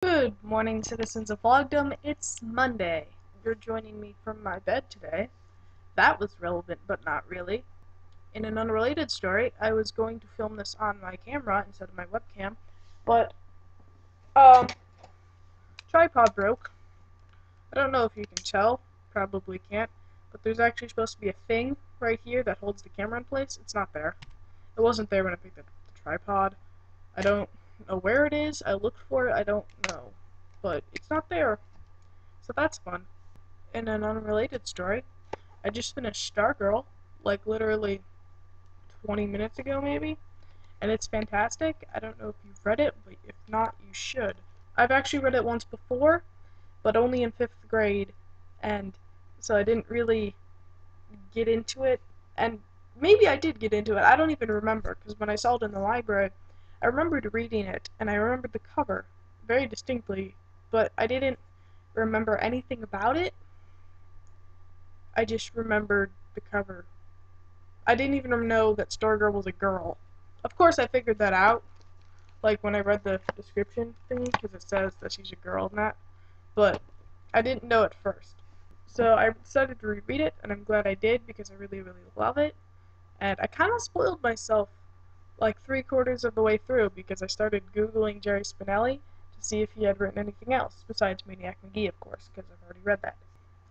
Good morning, citizens of vlogdom. It's Monday. You're joining me from my bed today. That was relevant, but not really. In an unrelated story, I was going to film this on my camera instead of my webcam, but, tripod broke. I don't know if you can tell, probably can't, but there's actually supposed to be a thing right here that holds the camera in place. It's not there. It wasn't there when I picked up the tripod. I don't know where it is. I looked for it. I don't know. But it's not there. So that's fun. In an unrelated story, I just finished Stargirl, like literally 20 minutes ago maybe, and it's fantastic. I don't know if you've read it, but if not, you should. I've actually read it once before, but only in 5th grade, and so I didn't really get into it, and maybe I did get into it. I don't even remember, because when I saw it in the library, I remembered reading it, and I remembered the cover very distinctly, but I didn't remember anything about it. I just remembered the cover. I didn't even know that Stargirl was a girl. Of course, I figured that out, like when I read the description thingy, because it says that she's a girl and that, but I didn't know at first. So I decided to reread it, and I'm glad I did because I really, really love it. And I kind of spoiled myself like 3/4 of the way through because I started Googling Jerry Spinelli to see if he had written anything else, besides Maniac McGee, of course, because I've already read that.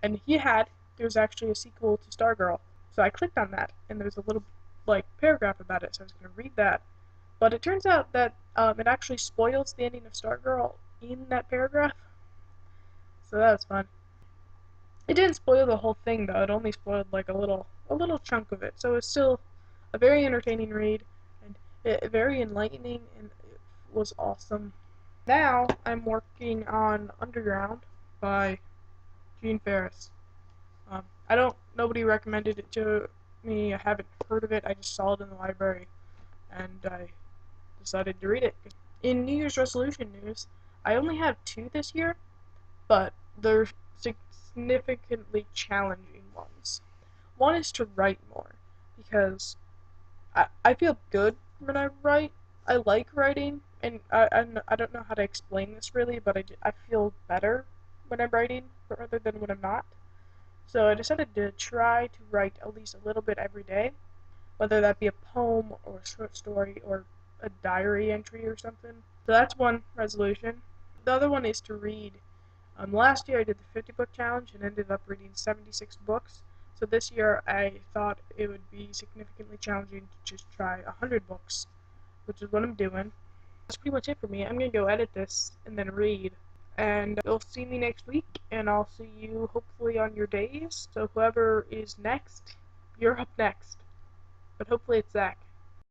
And he had. There was actually a sequel to Stargirl. So I clicked on that, and there's a little, like, paragraph about it, so I was going to read that. But it turns out that it actually spoils the ending of Stargirl in that paragraph, so that was fun. It didn't spoil the whole thing, though. It only spoiled, like, a little chunk of it. So it's still a very entertaining read, and very enlightening, and it was awesome. Now I'm working on Underground by Gene Ferris. I don't. Nobody recommended it to me. I haven't heard of it. I just saw it in the library, and I decided to read it. In New Year's resolution news, I only have 2 this year, but they're significantly challenging ones. One is to write more, because I feel good when I write. I like writing, and I don't know how to explain this really, but I feel better when I'm writing rather than when I'm not. So I decided to try to write at least a little bit every day, whether that be a poem or a short story or a diary entry or something. So that's one resolution. The other one is to read. Last year I did the 50-book challenge and ended up reading 76 books. So this year I thought it would be significantly challenging to just try 100 books, which is what I'm doing. That's pretty much it for me. I'm going to go edit this and then read. And you'll see me next week, and I'll see you hopefully on your days. So whoever is next, you're up next. But hopefully it's Zach.